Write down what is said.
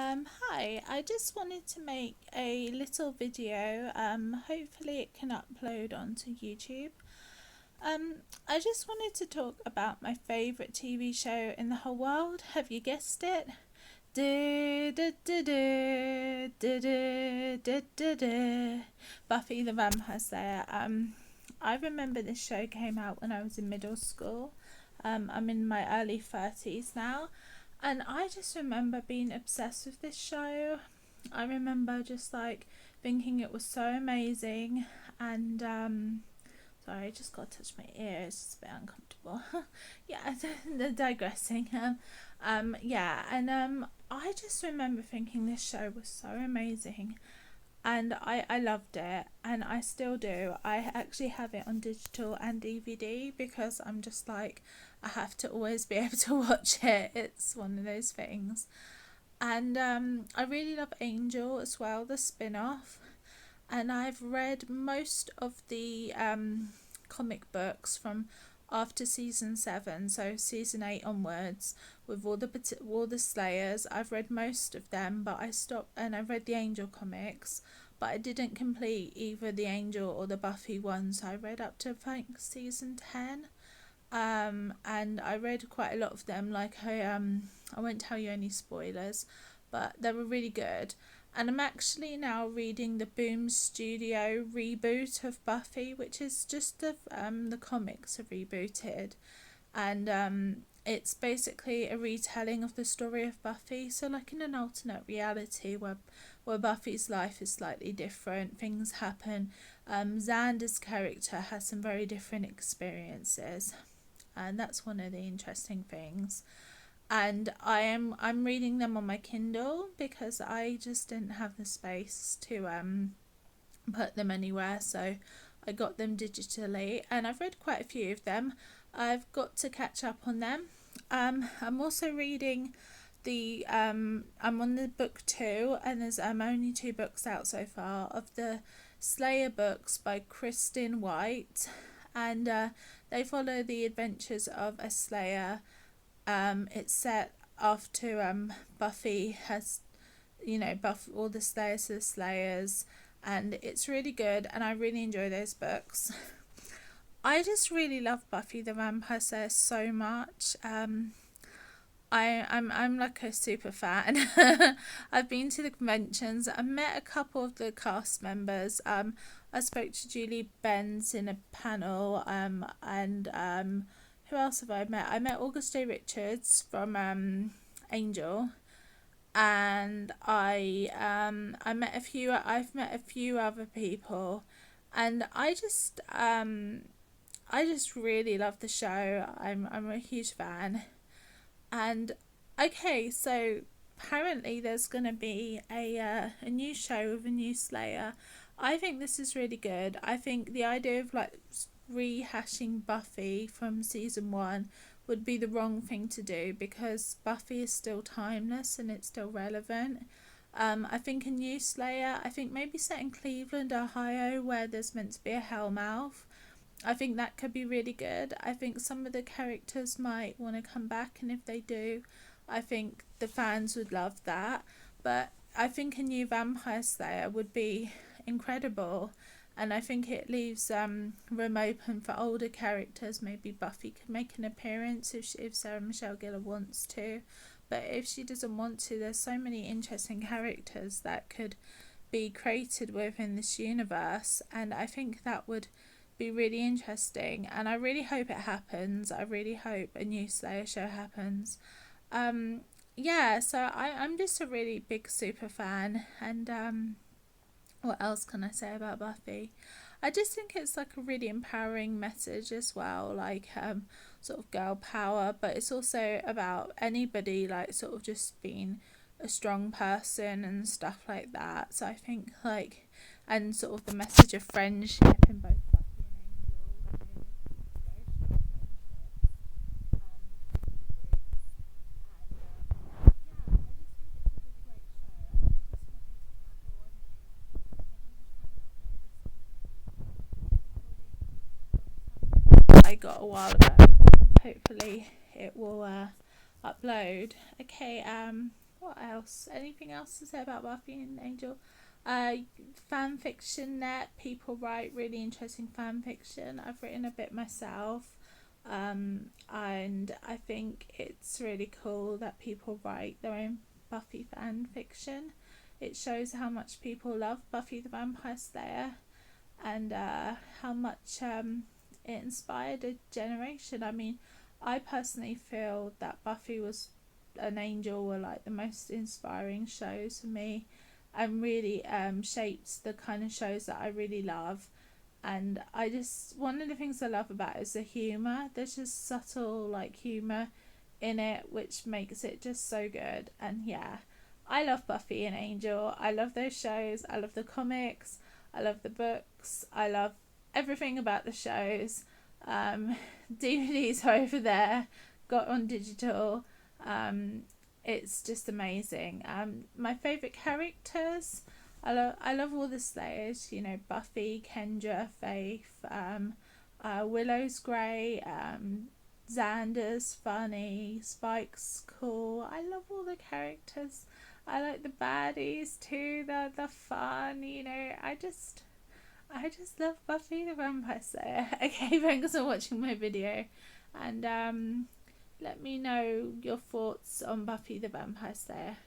Hi, I just wanted to make a little video. Hopefully it can upload onto YouTube. I just wanted to talk about my favourite TV show in the whole world. Have you guessed it? Buffy the Vampire Slayer. I remember this show came out when I was in middle school. I'm in my early 30s now, and I just remember being obsessed with this show. I remember just like thinking it was so amazing, and sorry, I just got to touch my ear. It's just a bit uncomfortable. Yeah, digressing. Yeah, and I just remember thinking this show was so amazing, and I loved it, and I still do. I actually have it on digital and DVD because I'm just like, I have to always be able to watch it. It's one of those things. And I really love Angel as well, the spin-off, and I've read most of the comic books from after season 7, so season 8 onwards, with all the Slayers. I've read most of them, but I stopped, and I read the Angel comics, but I didn't complete either the Angel or the Buffy one. So I read up to, I think, season 10. And I read quite a lot of them. Like I won't tell you any spoilers, but they were really good. And I'm actually now reading the Boom Studio reboot of Buffy, which is just the comics are rebooted, and it's basically a retelling of the story of Buffy. So like in an alternate reality where Buffy's life is slightly different, things happen. Xander's character has some very different experiences, and that's one of the interesting things. And I'm reading them on my Kindle because I just didn't have the space to put them anywhere, so I got them digitally, and I've read quite a few of them. I've got to catch up on them. I'm also reading I'm on the book 2, and there's only 2 books out so far of the Slayer books by Kristen White, and they follow the adventures of a Slayer. It's set after Buffy has, buff all the Slayers to the Slayers, and it's really good, and I really enjoy those books. I just really love Buffy the Vampire Slayer so much. I'm like a super fan. I've been to the conventions. I met a couple of the cast members. I spoke to Julie Benz in a panel. And who else have I met? I met August J. Richards from Angel, and I met a few. I've met a few other people, and I just really love the show. I'm a huge fan. And okay, so apparently there's gonna be a new show with a new Slayer. I think this is really good. I think the idea of like rehashing Buffy from season 1 would be the wrong thing to do, because Buffy is still timeless and it's still relevant. I think a new Slayer, I think maybe set in Cleveland, Ohio, where there's meant to be a Hellmouth. I think that could be really good. I think some of the characters might want to come back, and if they do, I think the fans would love that. But I think a new Vampire Slayer would be incredible, and I think it leaves room open for older characters. Maybe Buffy could make an appearance if Sarah Michelle Gellar wants to, but if she doesn't want to, there's so many interesting characters that could be created within this universe, and I think that would be really interesting, and I really hope it happens. I really hope a new Slayer show happens. Yeah, so I'm just a really big super fan, and what else can I say about Buffy? I just think it's like a really empowering message as well, like sort of girl power, but it's also about anybody like sort of just being a strong person and stuff like that. So I think like, and sort of the message of friendship in both Buffy and Angel, very strong friendships between the groups. And yeah, I just think it's a really great show, and I just wanted to ramble on it. I'm going to try and upload this on YouTube. It's a recording from a time I got a while ago. Hopefully it will upload. Okay, What else? Anything else to say about Buffy and Angel? Uh, Fan fiction net. People write really interesting fan fiction. I've written a bit myself. And I think it's really cool that people write their own Buffy fan fiction. It shows how much people love Buffy the Vampire Slayer, and how much it inspired a generation. I mean, I personally feel that Buffy was an Angel were like the most inspiring shows for me, and really shaped the kind of shows that I really love. And I just, one of the things I love about it is the humor. There's just subtle like humor in it, which makes it just so good. And yeah, I love Buffy and Angel. I love those shows. I love the comics. I love the books. I love everything about the shows. um DVDs are over there, got on digital. um it's just amazing. My favorite characters, I love all the Slayers, you know, Buffy, Kendra, Faith, Willow's great, Xander's funny, Spike's cool. I love all the characters. I like the baddies too, the fun, you know. I just love Buffy the Vampire Slayer. Okay, thanks for watching my video, and let me know your thoughts on Buffy the Vampire Slayer.